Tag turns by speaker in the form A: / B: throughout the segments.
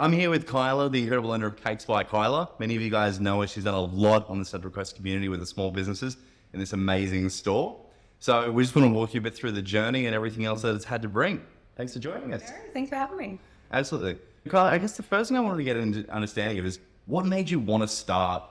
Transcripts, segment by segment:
A: I'm here with Kyla, the incredible owner of Cakes by Kyla. Many of you guys know her. She's done a lot on the Central Coast community with the small businesses in this amazing store. So we just want to walk you a bit through the journey and everything else that it's had to bring. Thanks for joining us.
B: No, thanks for having me.
A: Absolutely. Kyla, I guess the first thing I wanted to get into understanding of is what made you want to start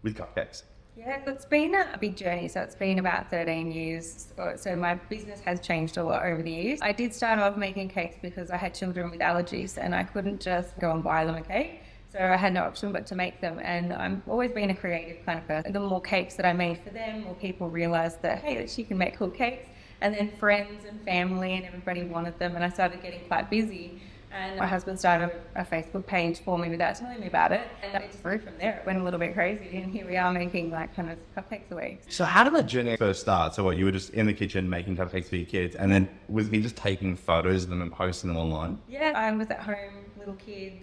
A: with cupcakes?
B: Yeah, it's been a big journey. So it's been about 13 years. So my business has changed a lot over the years. I did start off making cakes because I had children with allergies and I couldn't just go and buy them a cake. So I had no option but to make them. And I've always been a creative kind of person. The more cakes that I made for them, more people realized that, hey, that she can make cool cakes. And then friends and family and everybody wanted them. And I started getting quite busy. And my husband started a Facebook page for me without telling me about it. And it just grew from there. It went a little bit crazy. And here we are making like kind of cupcakes a week.
A: So how did that journey first start? So what, you were just in the kitchen making cupcakes for your kids, and then was he just taking photos of them and posting them online?
B: Yeah, I was at home, little kids,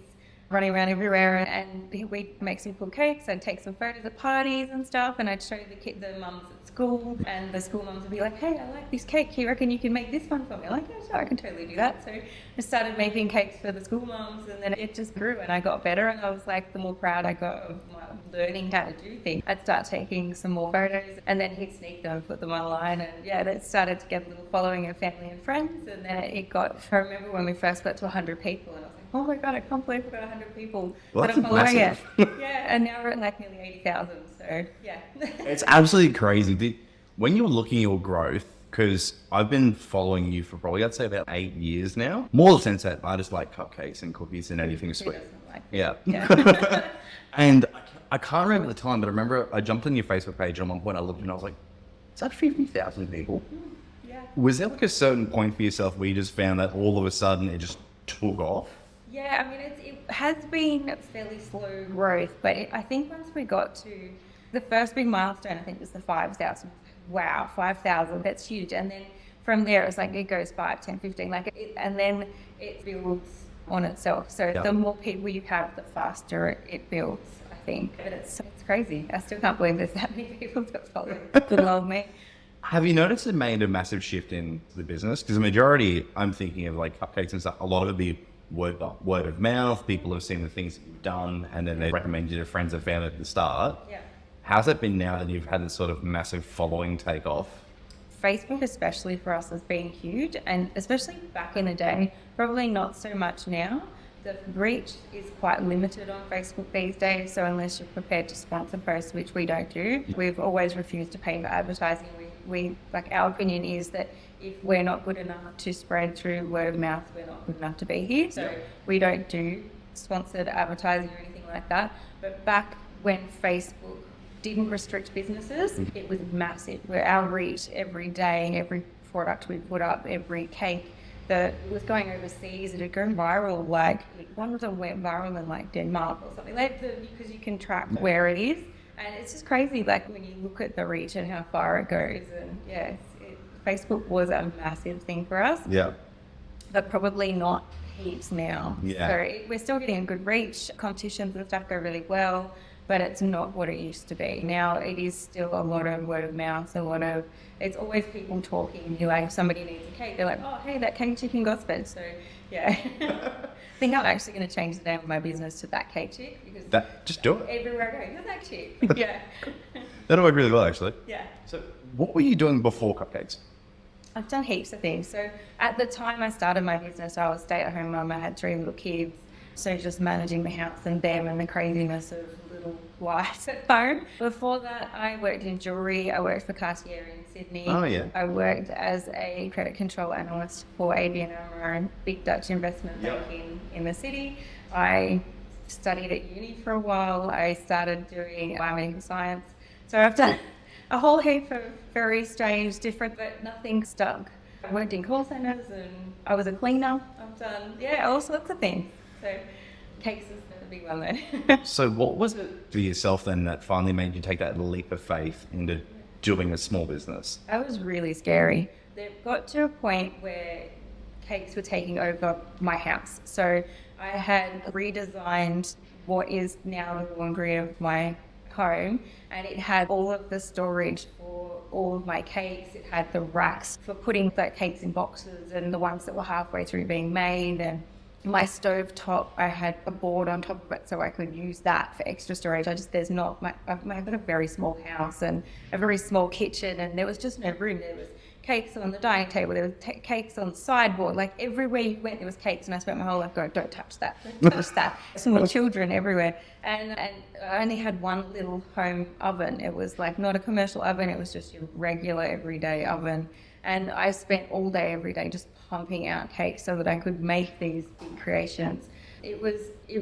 B: running around everywhere, and we'd make some cool cakes. I'd take some photos at parties and stuff, and I'd show the mums at school, and the school mums would be like, hey, I like this cake, you reckon you can make this one for me? I'm like, yeah, sure, I can totally do that. So I started making cakes for the school mums, and then it just grew, and I got better, and I was like, the more proud I got of my learning how to do things, I'd start taking some more photos, and then he'd sneak them and put them online, and yeah, it started to get a little following of family and friends, and then it got, I remember when we first got to 100 people, and I was like, oh my God, I can't believe we've got 100 people that are following it. Yeah, and now we're at like nearly 80,000, so yeah.
A: It's absolutely crazy. When you're looking at your growth, because I've been following you for probably, I'd say about 8 years now. More sense that I just like cupcakes and cookies and anything sweet.
B: Like
A: yeah.
B: Yeah.
A: And I can't remember the time, but I remember I jumped on your Facebook page and at one point I looked and I was like, is that 50,000 people?
B: Yeah.
A: Was there like a certain point for yourself where you just found that all of a sudden it just took off?
B: Yeah, I mean, it has been fairly slow growth, but I think once we got to the first big milestone, I think was the 5,000. Wow, 5,000, that's huge. And then from there, it's like it goes 5, 10, 15, and then it builds on itself. So the more people you have, the faster it builds, I think. But it's crazy. I still can't believe there's that many people that follow. Good love me.
A: Have you noticed it made a massive shift in the business? Because the majority, I'm thinking of like cupcakes and stuff, a lot of it be word of mouth. People have seen the things that you've done and then they recommend you to friends and family at the start.
B: Yeah.
A: How's that been now that you've had this sort of massive following take off?
B: Facebook, especially for us, has been huge, and especially back in the day, probably not so much now. The reach is quite limited on Facebook these days, so unless you're prepared to sponsor posts, which we don't do, we've always refused to pay for advertising. We like, our opinion is that if we're not good enough to spread through word of mouth, we're not good enough to be here. So we don't do sponsored advertising or anything like that. But back when Facebook didn't restrict businesses, it was massive. Where our reach every day, every product we put up, every cake that was going overseas, it would go viral. Like one of them went viral in like Denmark or something, because you can track where it is. And it's just crazy, like when you look at the reach and how far it goes. And yeah, Facebook was a massive thing for us.
A: Yeah.
B: But probably not heaps now.
A: Yeah.
B: So we're still getting a good reach. Competitions and stuff go really well, but it's not what it used to be. Now it is still a lot of word of mouth, it's always people talking. You like, somebody needs a cake, they're like, oh, hey, that cake chick in Gosford. So yeah. I think I'm actually going to change the name of my business to That Cake Chick, because
A: just do it.
B: Everywhere I go, you're that chick. Yeah.
A: That'll work really well, actually.
B: Yeah.
A: So what were you doing before cupcakes?
B: I've done heaps of things. So at the time I started my business, I was a stay-at-home mum. I had 3 little kids. So just managing the house and them and the craziness of little life at home. Before that, I worked in jewellery. I worked for Cartier in Sydney.
A: Oh, yeah.
B: I worked as a credit control analyst for ABN AMRO, big Dutch investment banking in the city. I studied at uni for a while. I started doing biomedical science. So I've done a whole heap of very strange, different, but nothing stuck. I worked in call centres and I was a cleaner. I've done, all sorts of things. So cakes is the big one there.
A: So what was it for yourself then that finally made you take that leap of faith into doing a small business?
B: That was really scary. It got to a point where cakes were taking over my house. So I had redesigned what is now the laundry of my home, and it had all of the storage for all of my cakes. It had the racks for putting the cakes in boxes and the ones that were halfway through being made, and My stove top, I had a board on top of it so I could use that for extra storage. I've got a very small house and a very small kitchen, and there was just no room. There was cakes on the dining table, there was cakes on the sideboard, like everywhere you went there was cakes, and I spent my whole life going, don't touch that, don't touch that. Small children everywhere. And I only had one little home oven. It was like not a commercial oven, it was just your regular everyday oven. And I spent all day, every day, just pumping out cakes so that I could make these big creations. It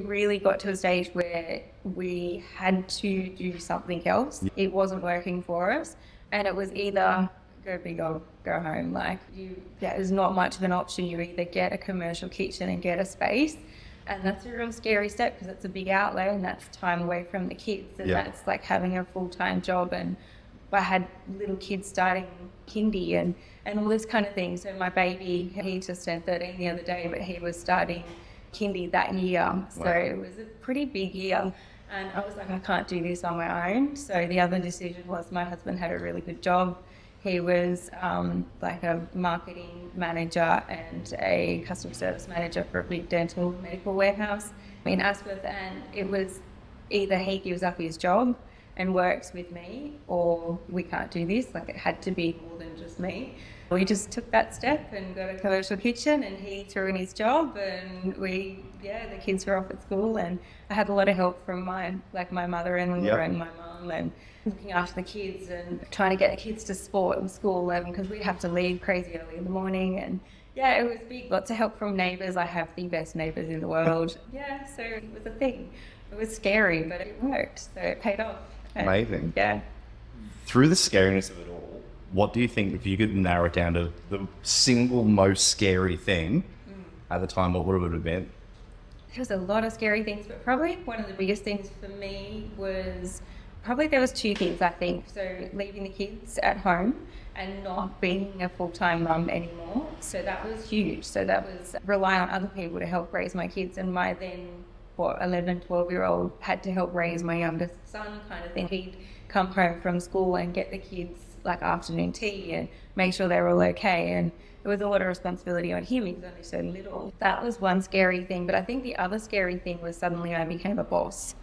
B: really got to a stage where we had to do something else. It wasn't working for us. And it was either go big or go home. There's not much of an option. You either get a commercial kitchen and get a space. And that's a real scary step because it's a big outlay and that's time away from the kids. And that's like having a full-time job. And I had little kids starting kindy and all this kind of thing. So my baby, he just turned 13 the other day, but he was starting kindy that year. So it was a pretty big year. And I was like, I can't do this on my own. So the other decision was my husband had a really good job. He was like a marketing manager and a customer service manager for a big dental medical warehouse in Asquith. And it was either he gives up his job and works with me, or we can't do this. Like, it had to be more than just me. We just took that step and got a commercial kitchen, and he threw in his job, and the kids were off at school, and I had a lot of help from my mother-in-law and my mum, and looking after the kids and trying to get the kids to sport and school, because we'd have to leave crazy early in the morning. And it was big. Lots of help from neighbours. I have the best neighbours in the world. So it was a thing. It was scary, but it worked, so it paid off.
A: Amazing.
B: Yeah.
A: Through the scariness of it all, what do you think, if you could narrow it down to the single most scary thing at the time, what would it have been?
B: There was a lot of scary things, but probably one of the biggest things for me was there was two things, I think. So leaving the kids at home and not being a full-time mum anymore. So that was huge. So that was relying on other people to help raise my kids, and my then 11, 12-year-old had to help raise my youngest son kind of thing. He'd come home from school and get the kids like afternoon tea and make sure they were all okay. And it was a lot of responsibility on him. He was only so little. That was one scary thing. But I think the other scary thing was suddenly I became a boss.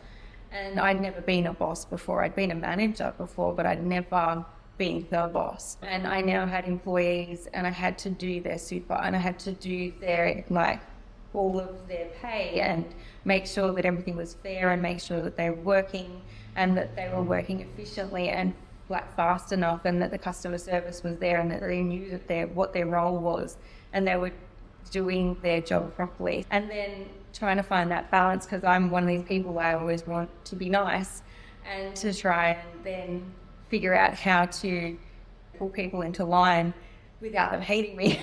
B: And I'd never been a boss before. I'd been a manager before, but I'd never been the boss. And I now had employees, and I had to do their super, and I had to do their all of their pay and make sure that everything was fair and make sure that they were working and that they were working efficiently and fast enough, and that the customer service was there and that they knew that what their role was and they were doing their job properly. And then trying to find that balance, because I'm one of these people, I always want to be nice, and to try and then figure out how to pull people into line without them hating me,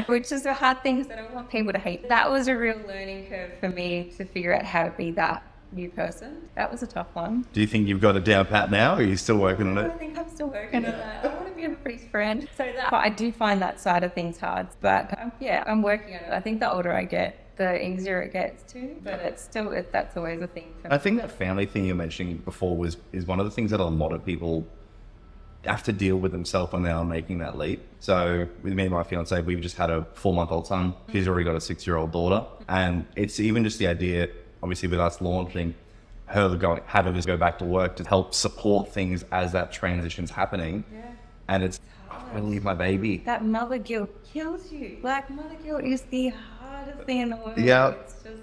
B: which is a hard thing because I don't want people to hate. That was a real learning curve for me, to figure out how to be that new person. That was a tough one.
A: Do you think you've got it down pat now, or are you still working on it?
B: I think I'm still working on that. I want to be everybody's friend. But I do find that side of things hard. But I'm working on it. I think the older I get, the easier it gets too. But that's always a thing for me.
A: I think that family thing you were mentioning before is one of the things that a lot of people have to deal with themselves when they are making that leap. So with me and my fiance, we've just had a 4-month-old son. She's already got a 6-year-old daughter. And it's even just the idea, obviously with us launching, having to go back to work to help support things as that transition's happening. Yeah. And it's, I leave my baby.
B: That mother guilt kills you. Mother guilt is the hardest thing in the world.
A: Yeah.
B: It's just,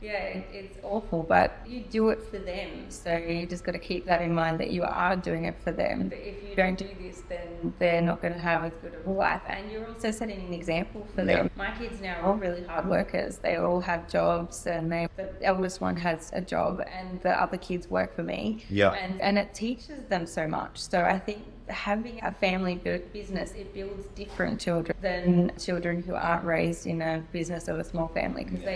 B: it's awful, but you do it for them. So you just got to keep that in mind, that you are doing it for them. But if you don't do this, then they're not going to have as good of a life. And you're also setting an example for them. My kids now are all really hard workers. They all have jobs, and the eldest one has a job, and the other kids work for me. Yeah. And it teaches them so much. So I think having a family business, it builds different children than children who aren't raised in a business of a small family. Because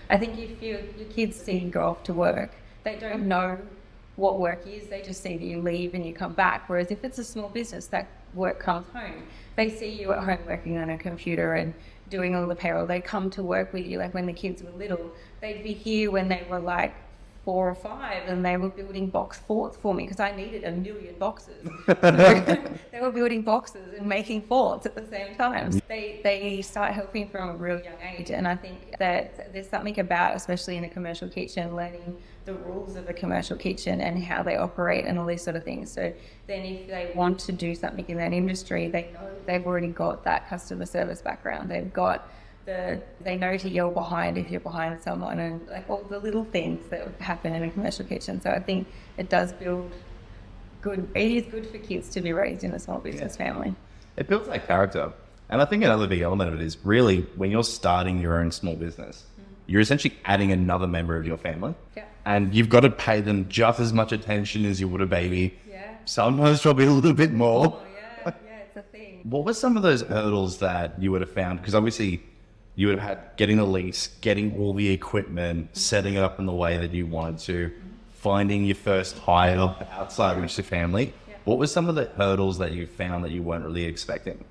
B: I think if your kids see you go off to work, they don't know what work is. They just see that you leave and you come back. Whereas if it's a small business, that work comes home. They see you at home working on a computer and doing all the payroll. They come to work with you. Like when the kids were little, they'd be here when they were 4 or 5, and they were building box forts for me because I needed 1,000,000 boxes. So they were building boxes and making forts at the same time. They start helping from a real young age, and I think that there's something about, especially in a commercial kitchen, learning the rules of a commercial kitchen and how they operate and all these sort of things. So then if they want to do something in that industry, they know they've already got that customer service background. They know to yell behind if you're behind someone, and like all the little things that happen in a commercial kitchen. So I think it does build good. It is good for kids to be raised in a small business family.
A: It builds that character. And I think another big element of it is really when you're starting your own small business, you're essentially adding another member of your family.
B: Yeah.
A: And you've got to pay them just as much attention as you would a baby.
B: Yeah.
A: Sometimes probably a little bit more.
B: Oh, yeah, it's a thing.
A: What were some of those hurdles that you would have found? Because obviously you would have had getting the lease, getting all the equipment, setting it up in the way that you wanted to, finding your first hire outside of your family.
B: Yeah.
A: What were some of the hurdles that you found that you weren't really expecting?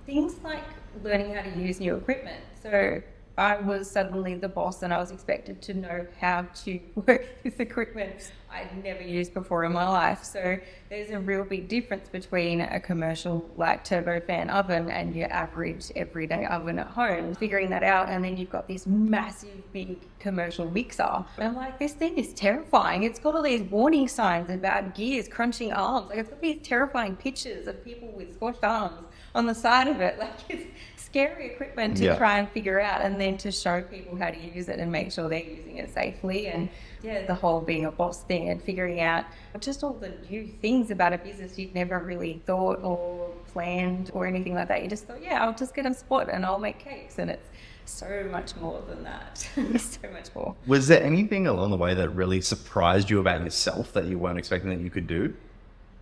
B: Things like learning how to use new equipment. So I was suddenly the boss and I was expected to know how to work this equipment I'd never used before in my life. So there's a real big difference between a commercial like turbofan oven and your average everyday oven at home. Figuring that out, and then you've got this massive big commercial mixer. And I'm like, this thing is terrifying. It's got all these warning signs about gears crunching arms. Like, it's got these terrifying pictures of people with squashed arms on the side of it. Like, it's scary equipment to try and figure out, and then to show people how to use it and make sure they're using it safely. And the whole being a boss thing and figuring out just all the new things about a business you've never really thought or planned or anything like that. You just thought, I'll just get a spot and I'll make cakes. And it's so much more than that. So much more.
A: Was there anything along the way that really surprised you about yourself that you weren't expecting that you could do?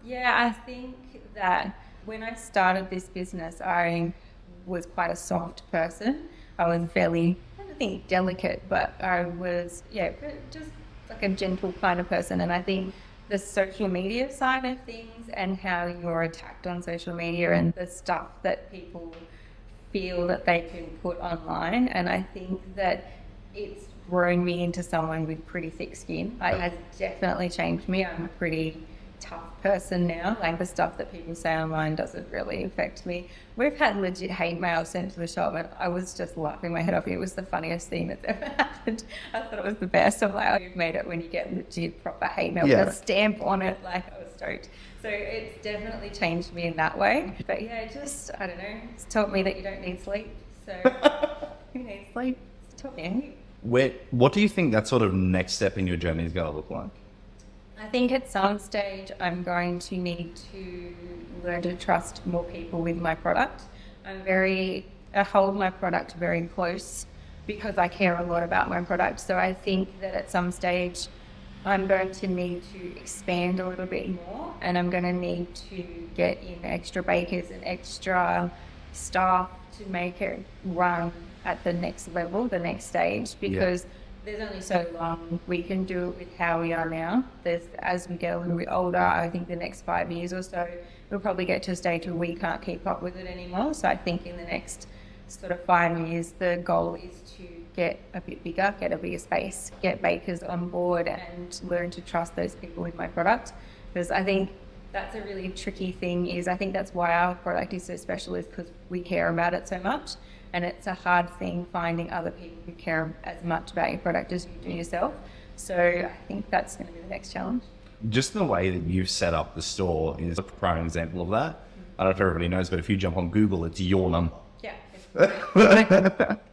B: Yeah, I think that when I started this business, I was quite a soft person. I was fairly, I don't think delicate, but I was, just like a gentle kind of person. And I think the social media side of things and how you're attacked on social media and the stuff that people feel that they can put online, and I think that it's grown me into someone with pretty thick skin. It has definitely changed me. I'm a pretty tough person now. Like, the stuff that people say online doesn't really affect me. We've had legit hate mail sent to the shop, and I was just laughing my head off. It was the funniest thing that's ever happened. I thought it was the best. I'm like, you've made it when you get legit proper hate mail with a stamp on it. Like, I was stoked. So it's definitely changed me in that way. But I don't know, it's taught me that you don't need sleep. So who needs sleep? It's taught me.
A: What do you think that sort of next step in your journey is going to look like?
B: I think at some stage I'm going to need to learn to trust more people with my product. I hold my product very close because I care a lot about my product. So I think that at some stage I'm going to need to expand a little bit more, and I'm going to need to get in extra bakers and extra staff to make it run at the next level, the next stage, because there's only so long we can do it with how we are now. As we get a little bit older, I think the next 5 years or so, we'll probably get to a stage where we can't keep up with it anymore. So I think in the next sort of 5 years, the goal is to get a bit bigger, get a bigger space, get bakers on board and learn to trust those people with my product. Because I think that's a really tricky thing. I think that's why our product is so special, is because we care about it so much. And it's a hard thing finding other people who care as much about your product as you do yourself. So I think that's going to be the next challenge.
A: Just the way that you've set up the store is a prime example of that. I don't know if everybody knows, but if you jump on Google, it's your number.
B: Yeah.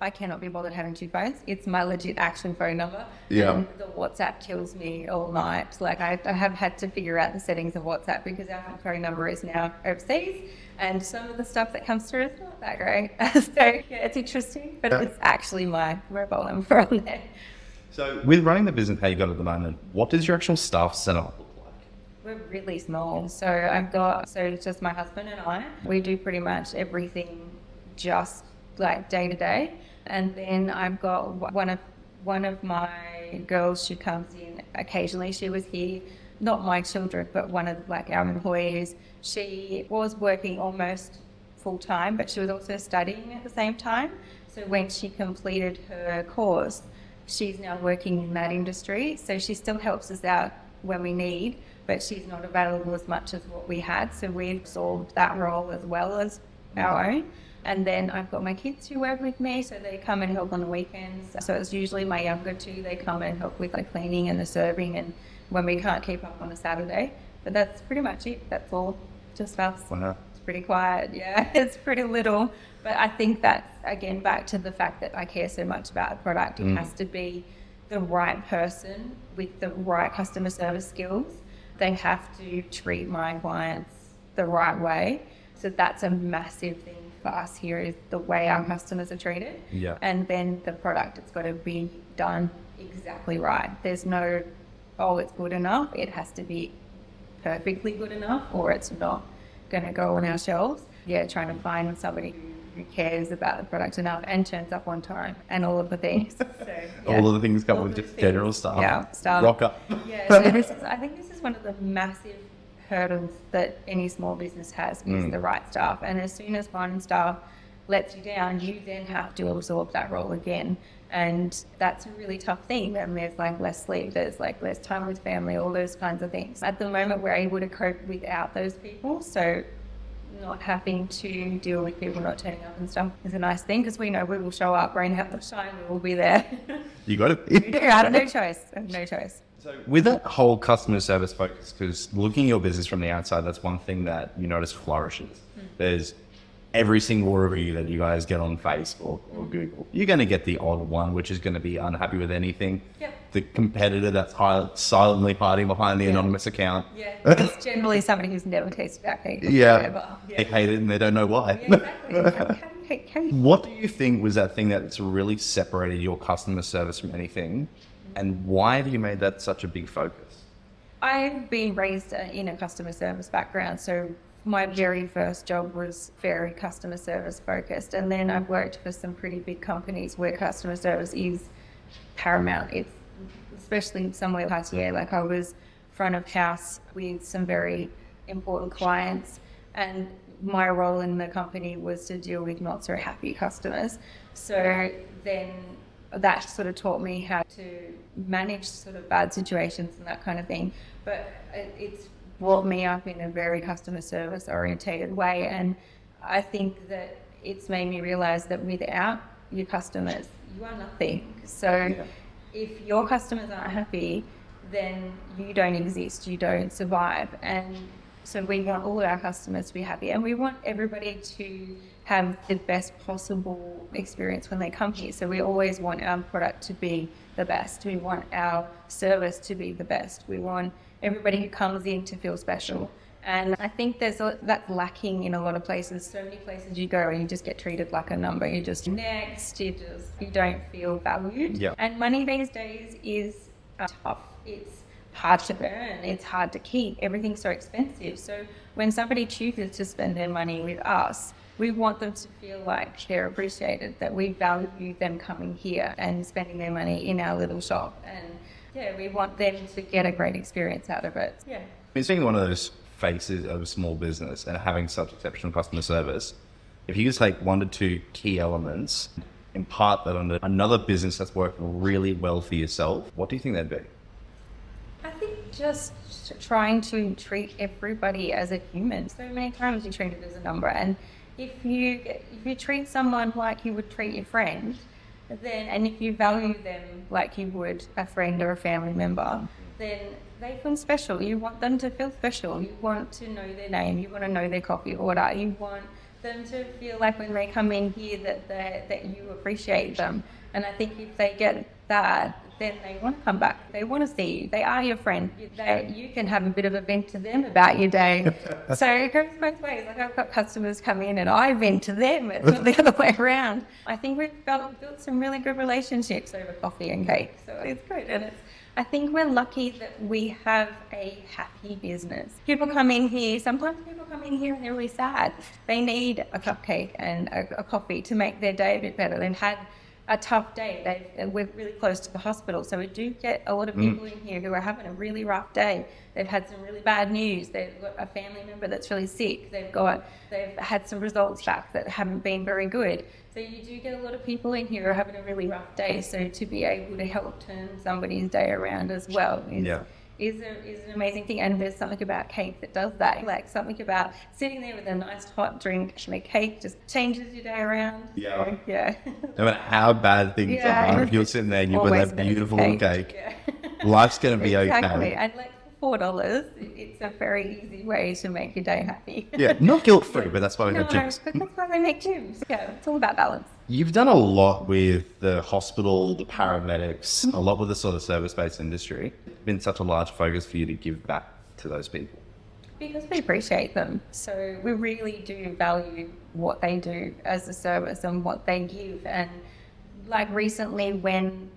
B: I cannot be bothered having 2 phones. It's my legit action phone number.
A: Yeah.
B: And the WhatsApp kills me all night. Like, I have had to figure out the settings of WhatsApp because our phone number is now overseas. And some of the stuff that comes through is not that great. So it's interesting, but it's actually my mobile number on there.
A: So with running the business how you got at the moment, what does your actual staff setup look like?
B: We're really small. So it's just my husband and I. We do pretty much everything just like day to day. And then I've got one of my girls, she comes in occasionally. She was here, not my children, but one of like our employees. She was working almost full time, but she was also studying at the same time. So when she completed her course, she's now working in that industry. So she still helps us out when we need, but she's not available as much as what we had. So we've absorbed that role as well as our own. And then I've got my kids who work with me, so they come and help on the weekends. So it's usually my younger two, they come and help with the cleaning and the serving and when we can't keep up on a Saturday. But that's pretty much it. That's all, just us.
A: Wow.
B: It's pretty quiet, yeah. It's pretty little. But I think that's, again, back to the fact that I care so much about the product. It has to be the right person with the right customer service skills. They have to treat my clients the right way. So that's a massive thing for us here, is the way our customers are treated.
A: Yeah.
B: And then the product, it's got to be done exactly right. There's no, oh, it's good enough. It has to be perfectly good enough or it's not going to go on our shelves. Yeah, trying to find somebody who cares about the product enough and turns up on time and all of the things. So, yeah.
A: All of the things come
B: All
A: with
B: the
A: just
B: things.
A: general stuff.
B: Yeah, stuff.
A: Rock up.
B: Yeah, so I think this is one of the massive hurdles that any small business has, is the right staff. And as soon as one staff lets you down, you then have to absorb that role again. And that's a really tough thing. And there's like less sleep, there's like less time with family, all those kinds of things. At the moment, we're able to cope without those people. So not having to deal with people not turning up and stuff is a nice thing, because we know we will show up, rain, out, or shine, we will be there.
A: You got
B: We
A: it.
B: do, I have no choice. I have no choice.
A: So with that whole customer service focus, because looking at your business from the outside, that's one thing that you notice flourishes. There's every single review that you guys get on Facebook or Google. You're going to get the odd one, which is going to be unhappy with anything.
B: Yep.
A: The competitor that's silently hiding behind the anonymous account.
B: Yeah, it's generally somebody who's never tasted cupcake.
A: Yeah. They hate it and they don't know why.
B: Yeah, exactly.
A: What do you think was that thing that's really separated your customer service from anything? And why have you made that such a big focus?
B: I've been raised in a customer service background, so my very first job was very customer service focused, and then I've worked for some pretty big companies where customer service is paramount. It's especially somewhere past year, like I was front of house with some very important clients, and my role in the company was to deal with not so happy customers. So then that sort of taught me how to manage sort of bad situations and that kind of thing. But it's brought me up in a very customer service orientated way. And I think that it's made me realize that without your customers, you are nothing. So if your customers aren't happy, then you don't exist, you don't survive. And so we want all of our customers to be happy, and we want everybody to have the best possible experience when they come here. So we always want our product to be the best. We want our service to be the best. We want everybody who comes in to feel special. And I think that's lacking in a lot of places. So many places you go and you just get treated like a number. You're just next, you don't feel valued.
A: Yeah.
B: And money these days is tough. It's hard to earn, it's hard to keep. Everything's so expensive. So when somebody chooses to spend their money with us, we want them to feel like they're appreciated, that we value them coming here and spending their money in our little shop. And yeah, we want them to get a great experience out of it. Yeah.
A: It's being one of those faces of a small business and having such exceptional customer service, if you could take one to two key elements, impart that on another business that's working really well for yourself, what do you think that'd be?
B: I think just trying to treat everybody as a human. So many times you treat it as a number, and if you treat someone like you would treat your friend, then, and if you value them like you would a friend or a family member, then they feel special. You want them to feel special. You want to know their name. You want to know their coffee order. You want them to feel like when they come in here that you appreciate them. And I think if they get that, then they want to come back. They want to see you. They are your friend. You can have a bit of a vent to them about your day. So it goes both ways. Like I've got customers come in and I vent to them. It's not the other way around. I think we've built some really good relationships over coffee and cake. So it's good. And I think we're lucky that we have a happy business. People come in here, sometimes people come in here and they're really sad. They need a cupcake and a coffee to make their day a bit better. They've had a tough day. We're really close to the hospital, so we do get a lot of people in here who are having a really rough day. They've had some really bad news. They've got a family member that's really sick. They've had some results back that haven't been very good. So you do get a lot of people in here who are having a really rough day. So to be able to help turn somebody's day around as well is an amazing thing. And there's something about cake that does that. Like something about sitting there with a nice hot drink and a cake just changes your day around.
A: Yeah.
B: So, yeah.
A: No matter how bad things are, if you're sitting there and you've got that beautiful little cake, life's going to be
B: exactly.
A: okay.
B: And like $4, it's a very easy way to make your day happy.
A: Yeah, not guilt-free, but that's why we have gyms.
B: But that's why they make gyms. Yeah, it's all about balance.
A: You've done a lot with the hospital, the paramedics, a lot with the sort of service-based industry. It's been such a large focus for you to give back to those people.
B: Because we appreciate them. So we really do value what they do as a service and what they give. And like recently when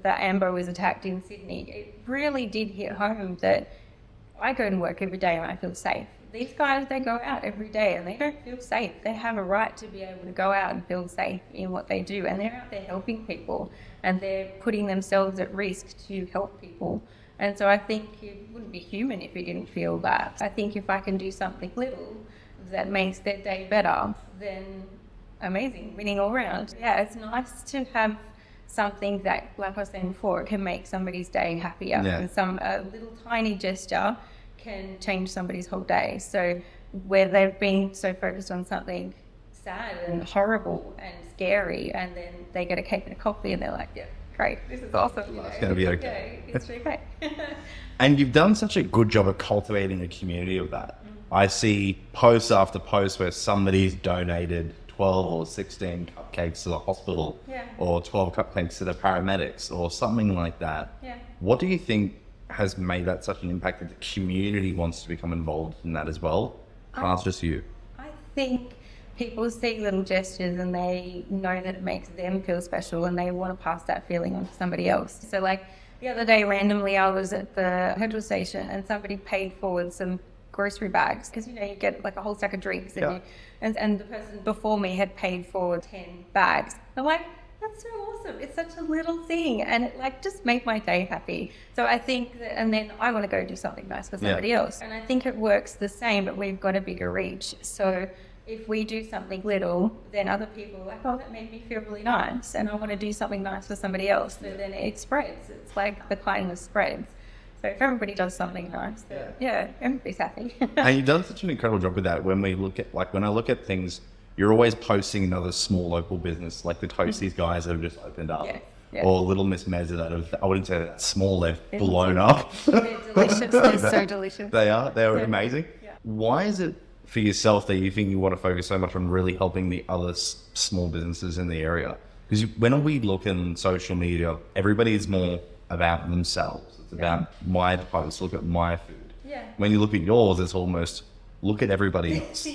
B: the Amber was attacked in Sydney, it really did hit home that I go to work every day and I feel safe. These guys, they go out every day and they don't feel safe. They have a right to be able to go out and feel safe in what they do. And they're out there helping people and they're putting themselves at risk to help people. And so I think you wouldn't be human if you didn't feel that. I think if I can do something little that makes their day better, then amazing, winning all round. Yeah, it's nice to have something that, like I was saying before, can make somebody's day happier.
A: Yeah.
B: And a little tiny gesture can change somebody's whole day. So where they've been so focused on something sad and horrible and scary, and then they get a cake and a coffee and they're like, yeah, great, this is awesome.
A: It's going to be okay.
B: Yeah, it's okay.
A: And you've done such a good job of cultivating a community of that. I see post after post where somebody's donated 12 or 16 cupcakes to the hospital, or 12 cupcakes to the paramedics or something like that.
B: Yeah.
A: What do you think has made that such an impact that the community wants to become involved in that as well? Not just you.
B: I think people see little gestures and they know that it makes them feel special and they want to pass that feeling on to somebody else. So like the other day, randomly, I was at the petrol station and somebody paid forward some grocery bags because you get like a whole stack of drinks and the person before me had paid for 10 bags. I'm like, that's so awesome. It's such a little thing and it like just made my day happy. So I think that, and then I want to go do something nice for somebody else. And I think it works the same, but we've got a bigger reach. So if we do something little, then other people are like, oh, that made me feel really nice and I want to do something nice for somebody else. So then it spreads. It's like the kindness spreads. So if everybody does something nice, then, everybody's happy.
A: And you've done such an incredible job with that. When we look at, like, when I look at things, you're always posting another small local business, like the Toasties guys that have just opened up, or Little Miss Mezza that have, I wouldn't say that small, they've blown up.
B: They're delicious. They're so delicious.
A: They're amazing. Yeah. Why is it for yourself that you think you want to focus so much on really helping the other small businesses in the area? Because when we look in social media, everybody's more about themselves. It's about my post, look at my food. Yeah. When you look at yours, it's almost look at everybody else.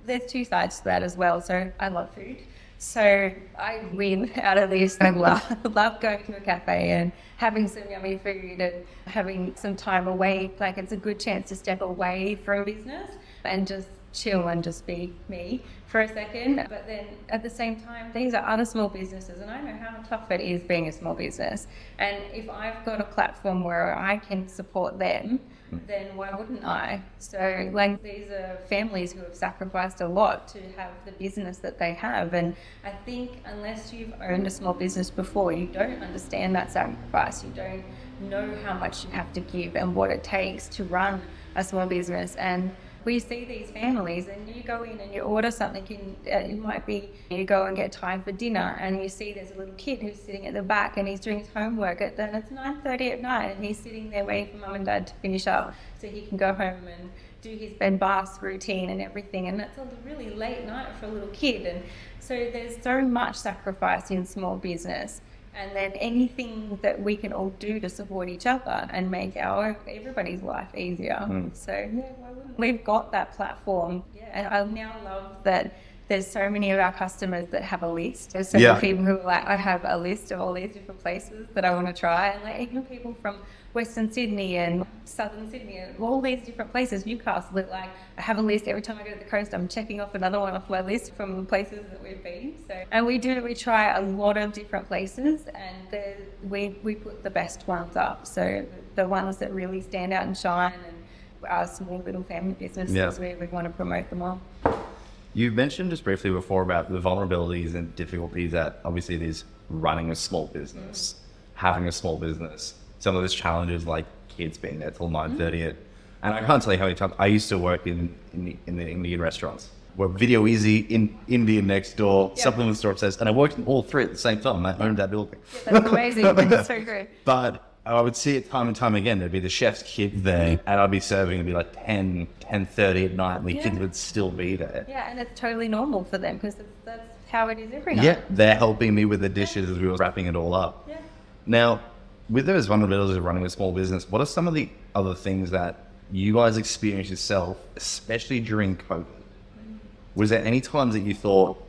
B: There's two sides to that as well. So I love food. So I win out of this. I love going to a cafe and having some yummy food and having some time away. Like it's a good chance to step away from business and just chill and just be me for a second. But then at the same time, these are other small businesses and I know how tough it is being a small business. And if I've got a platform where I can support them, then why wouldn't I? So like these are families who have sacrificed a lot to have the business that they have. And I think unless you've owned a small business before, you don't understand that sacrifice. You don't know how much you have to give and what it takes to run a small business. And we see these families and you go in and you order something and it might be you go and get time for dinner and you see there's a little kid who's sitting at the back and he's doing his homework then it's 9:30 at night and he's sitting there waiting for mum and dad to finish up so he can go home and do his bed bath routine and everything, and that's a really late night for a little kid. And so there's so much sacrifice in small business. And then anything that we can all do to support each other and make everybody's life easier. So why wouldn't we've got that platform? And I now love that there's so many of our customers that have a list. There's so many people who are like, I have a list of all these different places that I want to try. And like even people from Western Sydney and Southern Sydney and all these different places, Newcastle, that like I have a list every time I go to the coast. I'm checking off another one off my list from the places that we've been. So, and we try a lot of different places, and we put the best ones up. So the ones that really stand out and shine, and our small little family businesses, we want to promote them all.
A: You mentioned just briefly before about the vulnerabilities and difficulties that obviously it is running a small business, having a small business. Some of those challenges like kids being there till 9:30, and I can't tell you how many times I used to work in the Indian restaurants. Where Video Easy in Indian next door, supplement store upstairs, and I worked in all three at the same time. I owned that building.
B: Yeah, that's amazing. That's so great.
A: But I would see it time and time again. There'd be the chef's kids there, and I'd be serving. It'd be like 10:30 at night, and the kids would still be there.
B: Yeah, and it's totally normal for them because that's how it is every night.
A: Yeah, they're helping me with the dishes as we were wrapping it all up.
B: Yeah.
A: Now, with those vulnerabilities of running a small business, what are some of the other things that you guys experienced yourself, especially during COVID? Was there any times that you thought,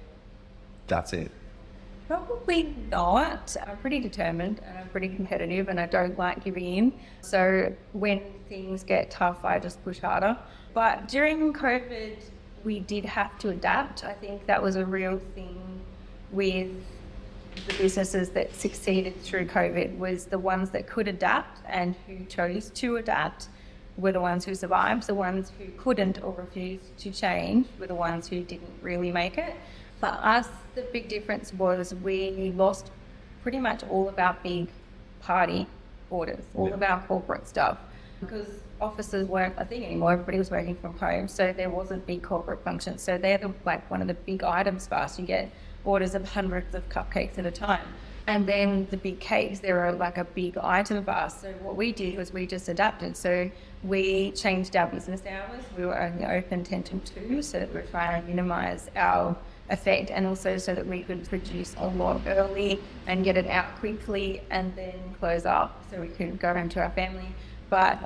A: that's it?
B: Probably not. I'm pretty determined and I'm pretty competitive and I don't like giving in. So when things get tough, I just push harder. But during COVID, we did have to adapt. I think that was a real thing with the businesses that succeeded through COVID, was the ones that could adapt and who chose to adapt were the ones who survived. The ones who couldn't or refused to change were the ones who didn't really make it. For us, the big difference was we lost pretty much all of our big party orders, all of our corporate stuff, because offices weren't a thing anymore. Everybody was working from home, so there wasn't big corporate functions. So they're one of the big items for us. You get orders of hundreds of cupcakes at a time. And then the big cakes, they're like a big item for us. So what we did was we just adapted. So we changed our business hours. We were only open 10 till 2, so that we're trying to minimise our effect, and also so that we could produce a lot early and get it out quickly and then close up so we could go home to our family.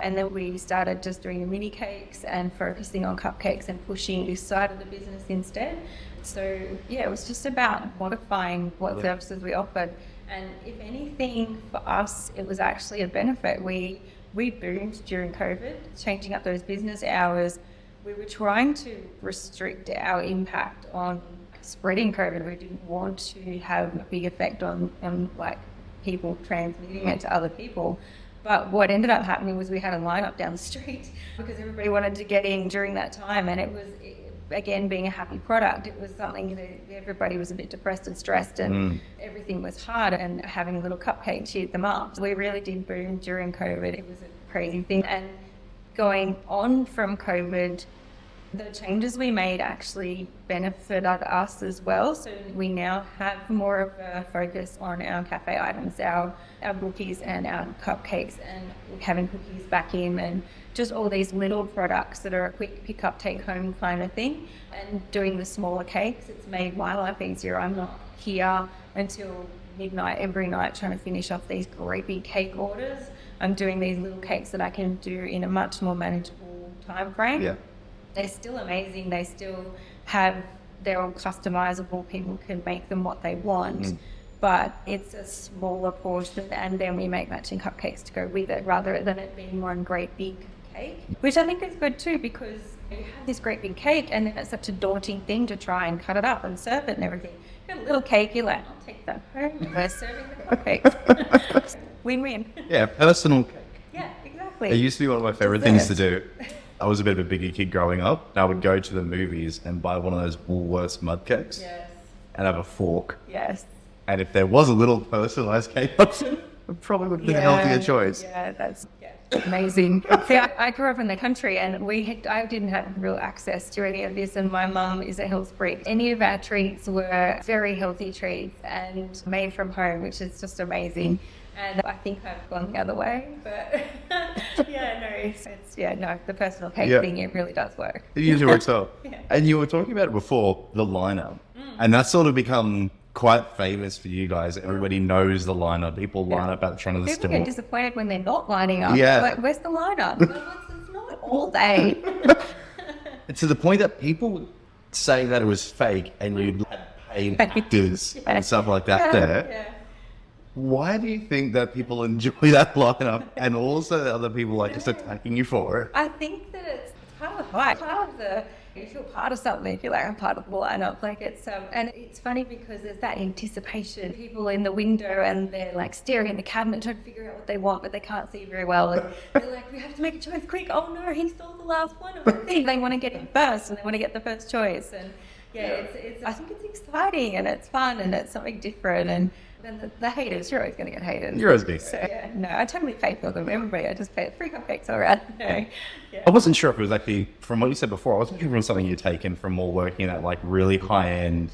B: And then we started just doing the mini cakes and focusing on cupcakes and pushing this side of the business instead. So yeah, it was just about modifying what services we offered. And if anything, for us, it was actually a benefit. We boomed during COVID, changing up those business hours. We were trying to restrict our impact on spreading COVID. We didn't want to have a big effect on like people transmitting it to other people. But what ended up happening was we had a lineup down the street because everybody wanted to get in during that time, and it was, again, being a happy product, it was something that everybody was a bit depressed and stressed and everything was hard, and having a little cupcake cheered them up. We really did boom during COVID. It was a crazy thing. And going on from COVID, the changes we made actually benefited us as well. So we now have more of a focus on our cafe items, our cookies and our cupcakes, and having cookies back in, and just all these little products that are a quick pick up, take home kind of thing. And doing the smaller cakes, it's made my life easier. I'm not here until midnight every night trying to finish off these great big cake orders. I'm doing these little cakes that I can do in a much more manageable time frame.
A: Yeah.
B: They're still amazing. They still they're all customizable. People can make them what they want, but it's a smaller portion, and then we make matching cupcakes to go with it rather than it being one great big cake, which I think is good too, because you have this great big cake and then it's such a daunting thing to try and cut it up and serve it and everything. You got a little cake, you're like, I'll take that home. We're serving the cupcakes. Win-win.
A: Yeah, personal cake.
B: Yeah, exactly.
A: It used to be one of my favorite things to do. I was a bit of a bigger kid growing up. I would go to the movies and buy one of those Woolworths mud cakes and have a fork.
B: Yes.
A: And if there was a little personalised cake option, it probably would have been a healthier choice.
B: Yeah, that's amazing. See, I grew up in the country, and I didn't have real access to any of this, and my mum is a health freak. Any of our treats were very healthy treats and made from home, which is just amazing. And I think I've gone the other way, but the personal cake thing, it really does work.
A: It usually works out. And you were talking about it before, the lineup, and that's sort of become quite famous for you guys. Everybody knows the lineup. People line up at the front of the store.
B: People get disappointed when they're not lining up.
A: Yeah.
B: Like, where's the lineup? It's not all day.
A: And to the point that people saying that it was fake and you had paid actors and stuff like that there.
B: Yeah.
A: Why do you think that people enjoy that lineup and also other people like just attacking you for it?
B: I think that it's part of the hype, part of the, you feel part of something, you feel like I'm part of the lineup, like it's, and it's funny because there's that anticipation, people in the window and they're like staring at the cabinet trying to figure out what they want, but they can't see very well, and they're like, we have to make a choice quick, oh no, he stole the last one of the thing, they want to get it first, and they want to get the first choice, and it's I think it's exciting, and it's fun, and it's something different, and then the haters, you're always going to get hated.
A: You're always going to
B: So, no, I totally pay for them. Everybody, I just pay free cupcakes all around. No. Yeah.
A: I wasn't sure if it was actually, from what you said before, I wasn't sure if it was something you'd taken from more working in that like really high-end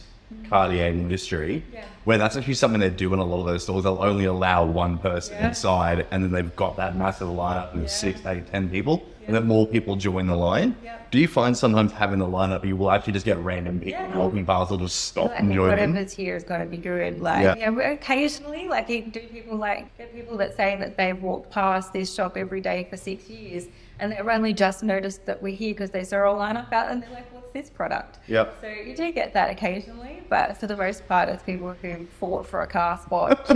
A: Cartier industry, where that's actually something they do in a lot of those stores. They'll only allow one person inside, and then they've got that massive lineup of 6, 8, 10 people, and then more people join the line. Do you find sometimes having the lineup, you will actually just get random people walking past or just stop and join in?
B: Whatever's here is going to be good. Like, occasionally, like, get people that say that they've walked past this shop every day for 6 years, and they've only just noticed that we're here because they saw a lineup out, and they're like, what's this product? So you do get that occasionally, but for the most part, it's people who fought for a car spot,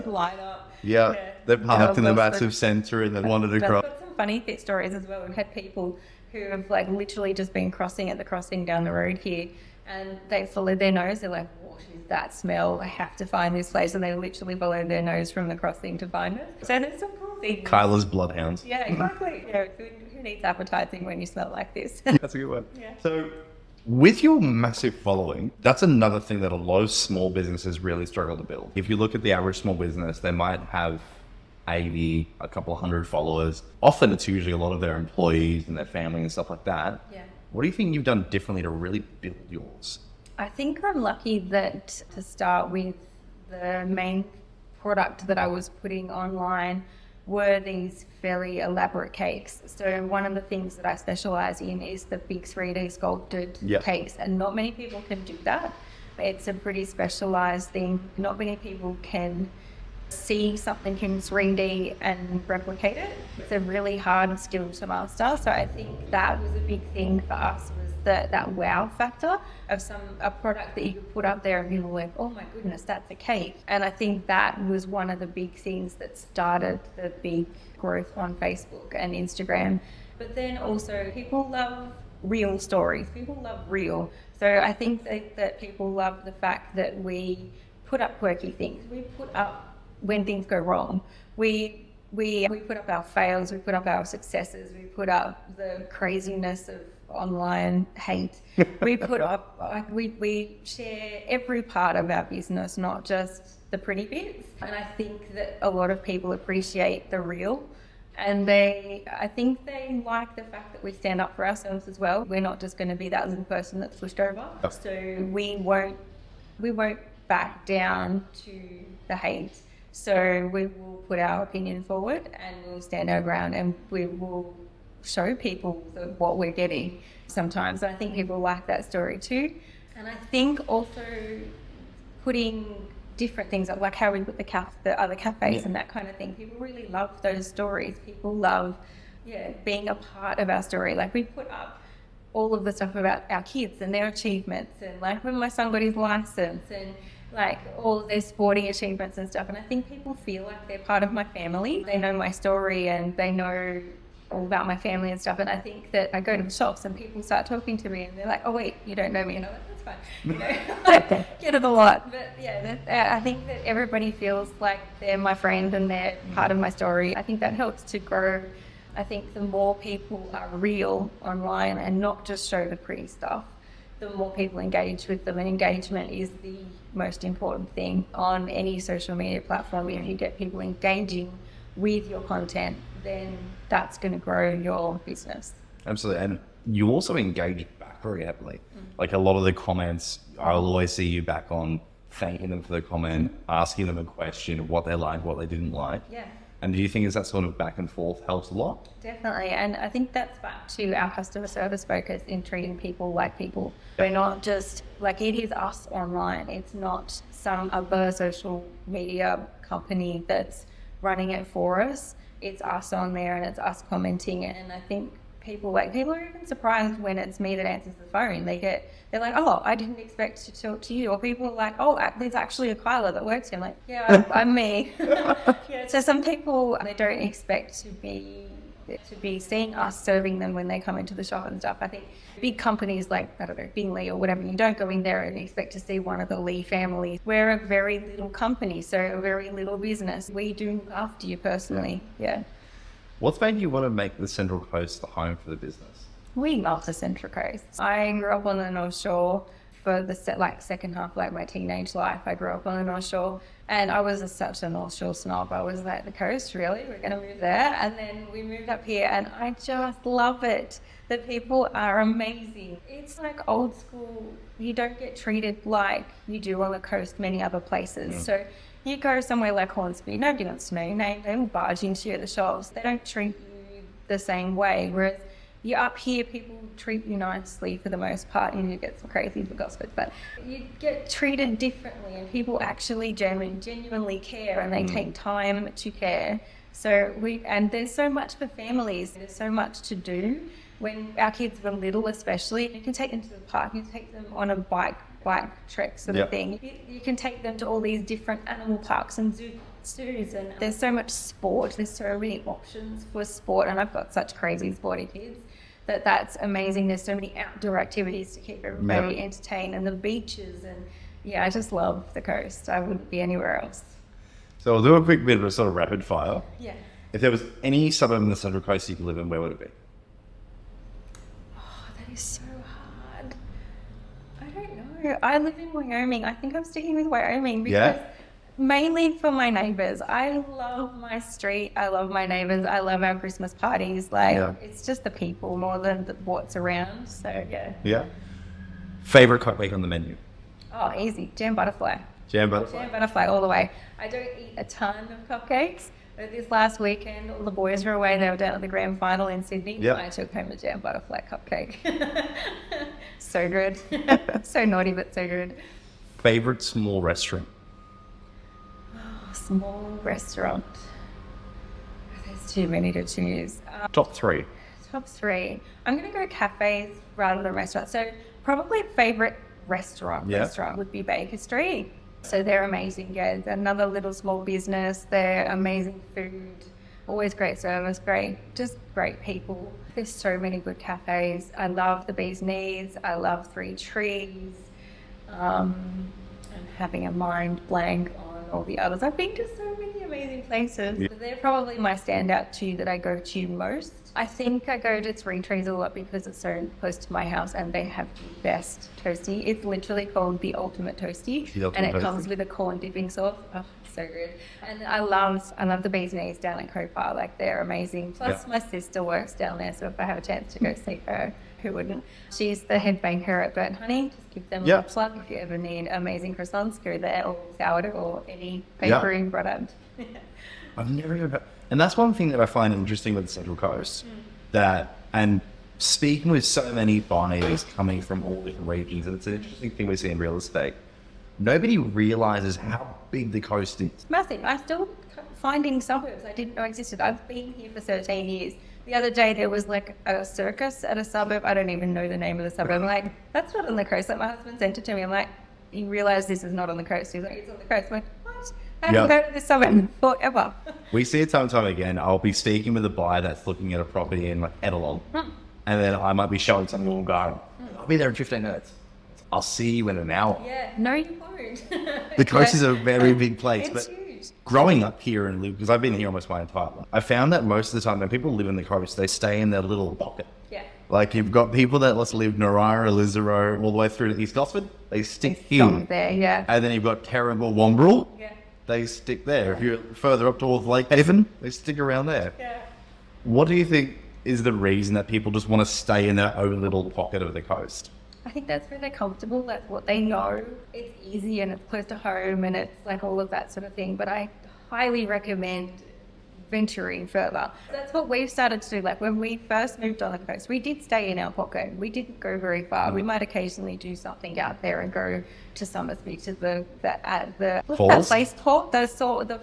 B: line up.
A: They're parked in the massive centre and they wanted to cross.
B: We've got some funny stories as well. We've had people who have like literally just been crossing at the crossing down the road here, and they followed their nose. They're like, what is that smell? I have to find this place. And they literally followed their nose from the crossing to find it. So there's some cool things.
A: Kyla's bloodhounds.
B: Yeah, exactly. Who needs advertising when you smell like this?
A: That's a good one. So with your massive following, that's another thing that a lot of small businesses really struggle to build. If you look at the average small business, they might have 80, a couple of hundred followers. Often it's usually a lot of their employees and their family and stuff like that. What do you think you've done differently to really build yours?
B: I think I'm lucky that to start with, the main product that I was putting online were these fairly elaborate cakes. So one of the things that I specialize in is the big 3D sculpted cakes, and not many people can do that. It's a pretty specialized thing. Not many people can see something in 3D and replicate it. It's a really hard skill to master. So I think that was a big thing for us, was that wow factor of a product that you could put up there and people were like, oh my goodness, that's a cake. And I think that was one of the big things that started the big growth on Facebook and Instagram. But then also people love real stories. People love real. So I think that people love the fact that we put up quirky things. We put up when things go wrong. We put up our fails, we put up our successes, we put up the craziness of online hate. We put up, we share every part of our business, not just the pretty bits. And I think that a lot of people appreciate the real, and I think they like the fact that we stand up for ourselves as well. We're not just going to be that little person that's pushed over. So we won't back down to the hate. So we will put our opinion forward and we'll stand our ground, and we will show people what we're getting sometimes. I think people like that story too. And I think also putting different things up, like how we put the other cafes and that kind of thing. People really love those stories. People love being a part of our story. Like we put up all of the stuff about our kids and their achievements, and like when my son got his license, and like all of their sporting achievements and stuff. And I think people feel like they're part of my family. They know my story and they know all about my family and stuff. And I think that I go to the shops and people start talking to me and they're like, oh wait, you don't know me. And I'm like, that's fine. You know, I get it a lot. But I think that everybody feels like they're my friend and they're part of my story. I think that helps to grow. I think the more people are real online and not just show the pretty stuff, the more people engage with them, and engagement is the most important thing on any social media platform. If you get people engaging with your content, then that's going to grow your business.
A: Absolutely. And you also engage back very heavily. Like a lot of the comments, I'll always see you back on thanking them for the comment, asking them a question, what they liked, what they didn't like. And do you think is that sort of back and forth helps a lot?
B: Definitely. And I think that's back to our customer service focus in treating people like people. We're not just, like, it is us online. It's not some other social media company that's running it for us. It's us on there and it's us commenting. And I think people are even surprised when it's me that answers the phone. They're like, oh, I didn't expect to talk to you. Or people are like, oh, there's actually a Kyla that works here. I'm like, yeah, I'm me. Yeah, so some people, they don't expect to be seeing us serving them when they come into the shop and stuff. I think big companies like, I don't know, Bingley or whatever, you don't go in there and expect to see one of the Lee families. We're a very little company, so a very little business. We do look after you personally. Yeah.
A: What's made you want to make the Central Coast the home for the business?
B: We love the Central Coast. I grew up on the North Shore for the second half, like my teenage life. I grew up on the North Shore, and I was such a North Shore snob. I was like, the coast, really? We're going to move there? And then we moved up here, and I just love it. The people are amazing. It's like old school. You don't get treated like you do on the coast many other places.
A: Mm.
B: So you go somewhere like Hornsby, nobody wants to know your name. They will barge into you at the shops. They don't treat you the same way. Whereas you're up here, people treat you nicely for the most part. You get some crazy for gossip, but you get treated differently, and people actually genuinely care, and they take time to care. So and there's so much for families. There's so much to do. When our kids were little, especially, you can take them to the park. You can take them on a bike trek sort of thing. You can take them to all these different animal parks and zoos, and there's so much sport. There's so many options for sport, and I've got such crazy sporty kids that's amazing. There's so many outdoor activities to keep everybody entertained, and the beaches, and yeah, I just love the coast. I wouldn't be anywhere else.
A: So I'll do a quick bit of a sort of rapid fire.
B: Yeah.
A: If there was any suburb in the Central Coast you could live in, where would it be?
B: Oh, that is so hard. I don't know. I live in Wyoming. I think I'm sticking with Wyoming because mainly for my neighbours. I love my street. I love my neighbours. I love our Christmas parties. It's just the people more than what's around. So, yeah.
A: Yeah. Favourite cupcake on the menu?
B: Oh, easy. Jam butterfly.
A: Jam butterfly?
B: Jam butterfly all the way. I don't eat a ton of cupcakes. But this last weekend, all the boys were away. They were down at the grand final in Sydney.
A: Yep.
B: I took home a jam butterfly cupcake. So good. So naughty, but so good.
A: Favourite small restaurant?
B: Small restaurant. There's too many to choose.
A: Top three?
B: Top three. I'm going to go cafes rather than restaurants. So probably favourite restaurant would be Baker Street. So they're amazing. Yeah, another little small business. They're amazing food. Always great service, just great people. There's so many good cafes. I love the Bee's Knees. I love Three Trees. I'm having a mind blank on all the others. I've been to so many amazing places.
A: Yeah.
B: They're probably my standout two that I go to most. I think I go to Three Trees a lot because it's so close to my house and they have the best toasty. It's literally called the Ultimate Toasty, and it comes with a corn dipping sauce. Oh, so good. And I love the Bee's Knees down at Copar. Like, they're amazing. Plus, my sister works down there, so if I have a chance to go see her, who wouldn't? She's the head baker at Burnt Honey. Just give them a plug if you ever need amazing croissants. Go there, or sourdough, or any bakery product.
A: I've never heard and that's one thing that I find interesting with the Central Coast, and speaking with so many buyers coming from all different regions, and it's an interesting thing we see in real estate, nobody realises how big the coast is.
B: Massive. I'm still finding suburbs I didn't know existed. I've been here for 13 years. The other day there was like a circus at a suburb. I don't even know the name of the suburb. I'm like, that's not on the coast. Like, my husband sent it to me. I'm like, you realise this is not on the coast? He's like, it's on the coast. I'm like, what? I haven't heard of this suburb forever.
A: We see it time and time again. I'll be speaking with a buyer that's looking at a property in like Edelon, and then I might be showing something and go, I'll be there in 15 minutes. I'll see you in an hour.
B: Yeah, no, you won't.
A: The coast is a very big place,
B: it's
A: but
B: huge.
A: Growing up here and live, because I've been here almost my entire life, I found that most of the time when people live in the coast, they stay in their little pocket.
B: Yeah.
A: Like, you've got people that let's live Narara, Lisero, all the way through to East Gosford. They stick here.
B: There, yeah.
A: And then you've got Terrible Wombrel.
B: Yeah.
A: They stick there. If you're further up towards Lake Haven, they stick around there.
B: Yeah.
A: What do you think is the reason that people just want to stay in their own little pocket of the coast?
B: I think that's where they're comfortable. That's what they know. It's easy and it's close to home and it's like all of that sort of thing. But I highly recommend venturing further. That's what we've started to do. Like when we first moved on the coast, we did stay in our pocket. We didn't go very far. We might occasionally do something out there and go to Somersby to the
A: Falls?
B: that place called the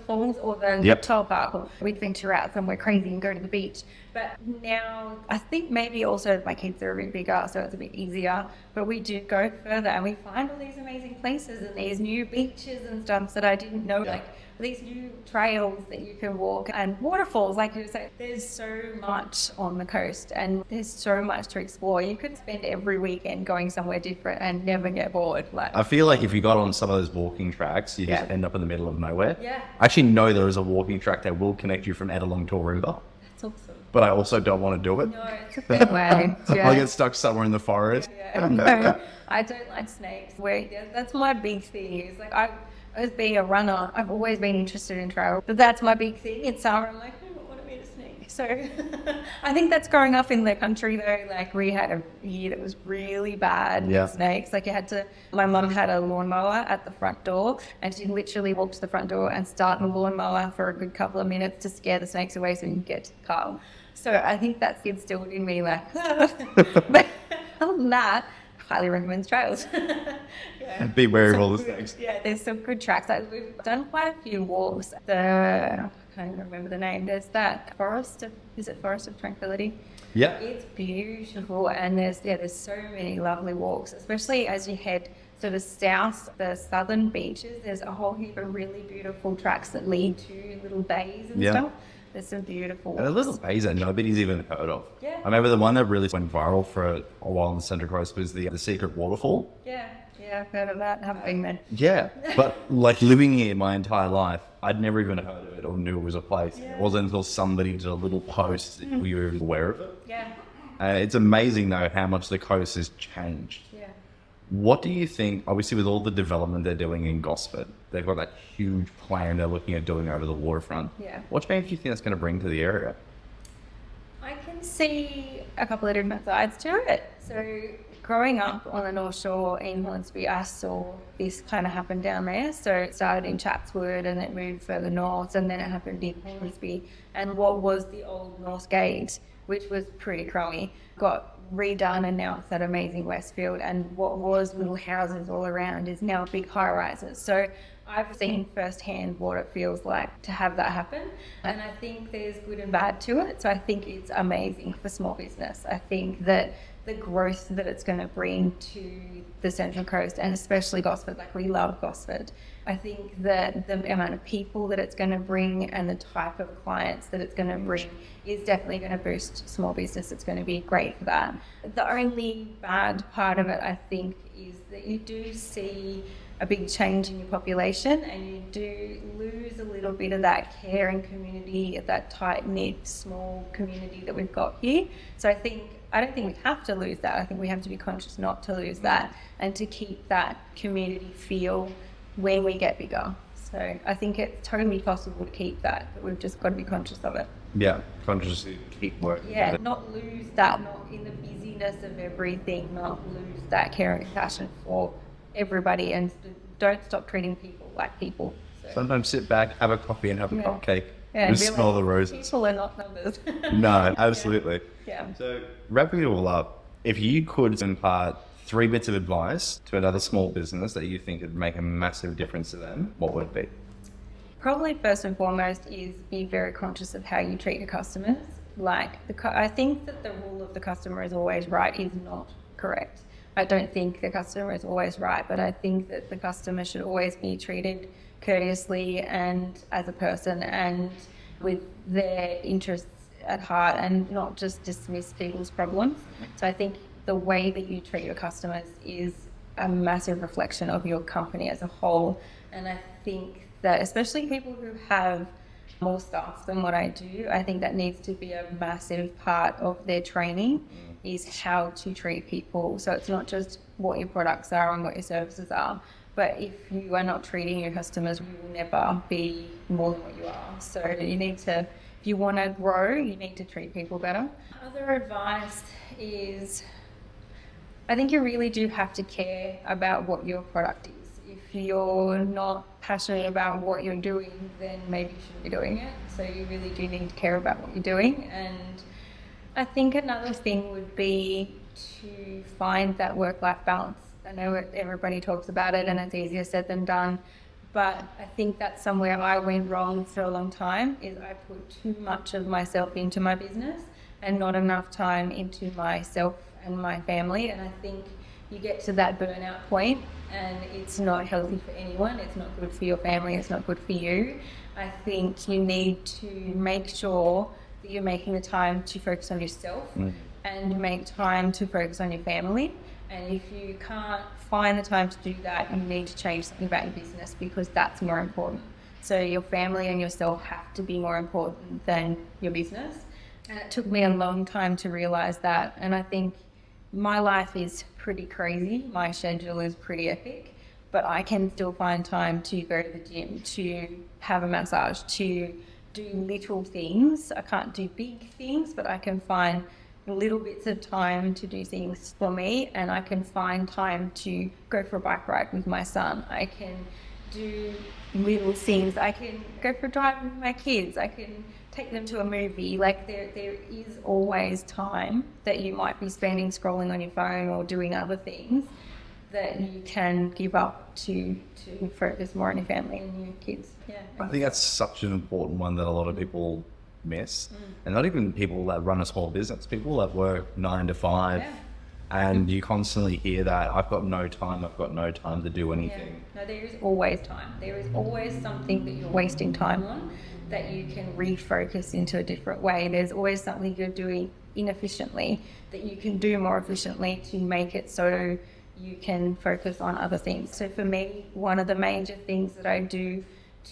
B: falls or the
A: Yep.
B: reptile park. We'd venture out somewhere crazy and go to the beach. But now I think maybe also my kids are a bit bigger, so it's a bit easier. But we do go further and we find all these amazing places and these new beaches and stuff that I didn't know. Like these new trails that you can walk and waterfalls, like you say. There's so much on the coast and there's so much to explore. You could spend every weekend going somewhere different and never get bored. Like
A: I feel like if you got on some of those walking tracks, you just
B: Yeah.
A: end up in the middle of nowhere.
B: Yeah.
A: I actually know there is a walking track that will connect you from Edelong to Aruba,
B: that's awesome.
A: but I also don't want to do it.
B: No, it's a good way. Yeah.
A: I'll get stuck somewhere in the forest.
B: Yeah. No, I don't like snakes. That's my big thing. It's like as being a runner, I've always been interested in travel, but that's my big thing. In summer, I'm like, I don't want to meet a snake. So I think that's growing up in the country though. Like we had a year that was really bad with snakes. Like my mum had a lawnmower at the front door and she literally walked to the front door and start the lawnmower for a good couple of minutes to scare the snakes away so you can get to the car. So I think that's instilled in me like, but other than that, highly recommend trails.
A: And be wary of all the snakes.
B: Yeah, there's some good tracks. Like, we've done quite a few walks. I can't even remember the name. There's that Forest of Tranquility?
A: Yeah.
B: It's beautiful and there's so many lovely walks, especially as you head sort of south, the southern beaches. There's a whole heap of really beautiful tracks that lead to little bays and stuff. There's some beautiful walks.
A: And a little bays that nobody's even heard of.
B: Yeah.
A: I remember the one that really went viral for a while on the Central Coast was the secret waterfall.
B: Yeah, I've heard of that. Haven't been there.
A: Yeah, but like living here my entire life, I'd never even heard of it or knew it was a place. It wasn't until somebody did a little post that we were aware of it.
B: Yeah.
A: It's amazing though how much the coast has changed.
B: Yeah.
A: What do you think, obviously with all the development they're doing in Gosford, they've got that huge plan they're looking at doing over the waterfront.
B: Yeah.
A: What change do you think that's going to bring to the area?
B: I can see a couple of different sides to it. So growing up on the North Shore in Hornsby, I saw this kind of happen down there. So it started in Chatswood and it moved further north and then it happened in Hornsby. And what was the old North Gate, which was pretty crummy, got redone and now it's that amazing Westfield, and what was little houses all around is now big high rises. So I've seen firsthand what it feels like to have that happen, and I think there's good and bad to it. So I think it's amazing for small business. I think that the growth that it's going to bring to the Central Coast and especially Gosford, like we love Gosford. I think that the amount of people that it's going to bring and the type of clients that it's going to bring is definitely going to boost small business. It's going to be great for that. The only bad part of it, I think, is that you do see a big change in your population and you do lose a little bit of that caring community, that tight-knit, small community that we've got here. So I don't think we have to lose that. I think we have to be conscious not to lose that and to keep that community feel when we get bigger. So I think it's totally possible to keep that, but we've just got to be conscious of it.
A: Yeah, consciously keep working.
B: Yeah, not lose that, not in the busyness of everything, not lose that care and passion for everybody, and don't stop treating people like people. So,
A: Sometimes sit back, have a coffee and have a cupcake and
B: and
A: smell the roses.
B: People are not numbers.
A: No, absolutely.
B: Yeah.
A: So wrapping it all up, if you could impart 3 bits of advice to another small business that you think would make a massive difference to them, what would it be?
B: Probably first and foremost is be very conscious of how you treat your customers. Like I think that the rule of the customer is always right is not correct. I don't think the customer is always right, but I think that the customer should always be treated courteously and as a person and with their interests at heart and not just dismiss people's problems. So I think the way that you treat your customers is a massive reflection of your company as a whole. And I think that especially people who have more staff than what I do, I think that needs to be a massive part of their training is how to treat people. So it's not just what your products are and what your services are, but if you are not treating your customers, you will never be more than what you are. So you need to, if you want to grow, you need to treat people better. Other advice is, I think you really do have to care about what your product is. if you're not passionate about what you're doing, then maybe you shouldn't be doing it. So you really do need to care about what you're doing. And I think another thing would be to find that work-life balance. I know everybody talks about it and it's easier said than done, but I think that's somewhere I went wrong for a long time, is I put too much of myself into my business and not enough time into myself and my family. And I think you get to that burnout point and it's not healthy for anyone. It's not good for your family. It's not good for you. I think you need to make sure that you're making the time to focus on yourself and make time to focus on your family. And if you can't find the time to do that, you need to change something about your business, because that's more important. So your family and yourself have to be more important than your business. And it took me a long time to realize that. And I think my life is pretty crazy. My schedule is pretty epic, but I can still find time to go to the gym, to have a massage, to do little things. I can't do big things, but I can find little bits of time to do things for me, and I can find time to go for a bike ride with my son. I can do little things. I can go for a drive with my kids. I can take them to a movie. Like there is always time that you might be spending scrolling on your phone or doing other things that you can give up to focus more on your family and your kids. Yeah.
A: I think that's such an important one that a lot of people miss. And not even people that run a small business, people that work 9 to 5.
B: Yeah.
A: And you constantly hear that, I've got no time to do anything.
B: Yeah. No, there is always time. There is always something that you're wasting time on that you can refocus into a different way. There's always something you're doing inefficiently that you can do more efficiently to make it so you can focus on other things. So for me, one of the major things that I do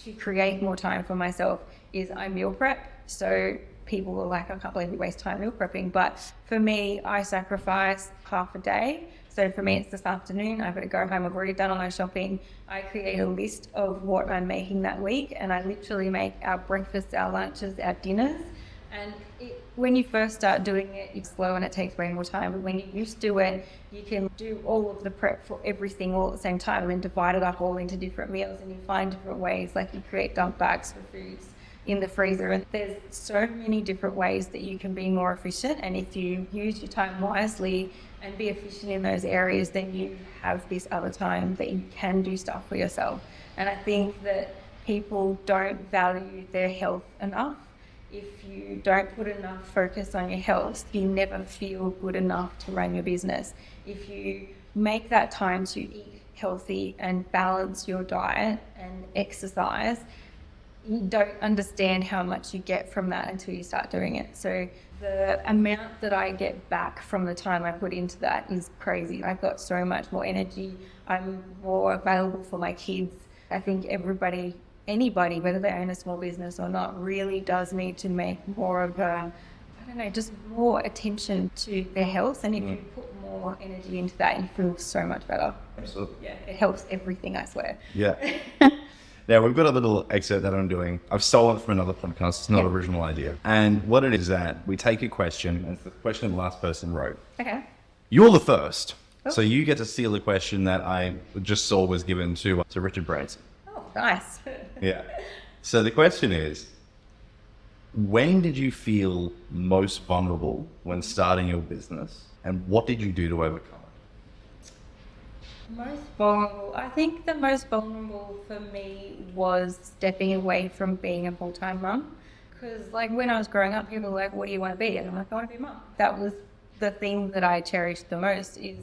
B: to create more time for myself is I meal prep. So people are like, I can't believe you waste time meal prepping. But for me, I sacrifice half a day. So for me, it's this afternoon. I've got to go home. I've already done all my shopping. I create a list of what I'm making that week, and I literally make our breakfasts, our lunches, our dinners. And when you first start doing it, it's slow and it takes way more time. But when you're used to it, you can do all of the prep for everything all at the same time and then divide it up all into different meals, and you find different ways. Like you create dump bags for foods in the freezer, and there's so many different ways that you can be more efficient. And if you use your time wisely and be efficient in those areas, then you have this other time that you can do stuff for yourself. And I think that people don't value their health enough. If you don't put enough focus on your health, you never feel good enough to run your business. If you make that time to eat healthy and balance your diet and exercise, you don't understand how much you get from that until you start doing it. So the amount that I get back from the time I put into that is crazy. I've got so much more energy. I'm more available for my kids. I think anybody, whether they own a small business or not, really does need to make more of just more attention to their health. And if you put more energy into that, you feel so much better.
A: Absolutely.
B: Yeah, it helps everything, I swear.
A: Yeah. Now, we've got a little excerpt that I'm doing. I've stolen it from another podcast. It's not an original idea. And what it is that we take a question, and it's the question the last person wrote.
B: Okay.
A: You're the first.
B: Oh.
A: So you get to steal the question that I just saw was given to Richard Branson.
B: Oh, nice.
A: Yeah. So the question is, when did you feel most vulnerable when starting your business, and what did you do to overcome it?
B: Most vulnerable. I think the most vulnerable for me was stepping away from being a full-time mum. Because like when I was growing up, people were like, what do you want to be? And I'm like, I want to be a mum. That was the thing that I cherished the most, is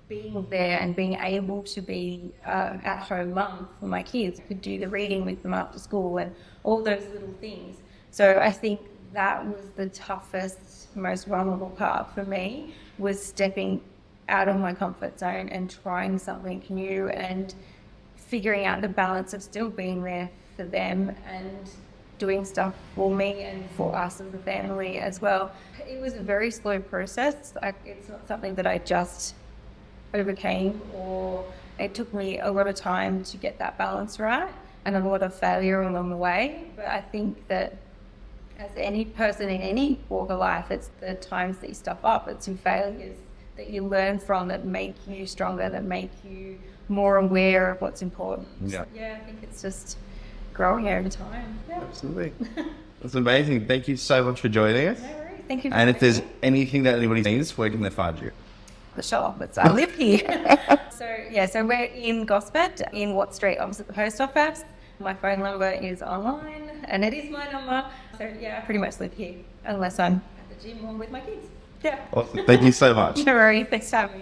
B: being there and being able to be at-home mum for my kids. I could do the reading with them after school and all those little things. So I think that was the toughest, most vulnerable part for me, was stepping out of my comfort zone and trying something new and figuring out the balance of still being there for them and doing stuff for me and for us as a family as well. It was a very slow process. It's not something that I just overcame, or it took me a lot of time to get that balance right and a lot of failure along the way. But I think that as any person in any walk of life, it's the times that you stuff up, it's your failures that you learn from that make you stronger, that make you more aware of what's important.
A: Yeah.
B: So, yeah, I think it's just growing over time. Yeah.
A: Absolutely. That's amazing. Thank you so much for joining us.
B: No worries. Thank you.
A: And if there's anything that anybody needs, where can they find you?
B: The shop, but I live here. So we're in Gospet, in Watt Street, opposite the post office. My phone number is online, and it is my number. So yeah, I pretty much live here, unless I'm at the gym or with my kids. Yeah.
A: Awesome. Thank you so much.
B: No worries. Thanks for having me.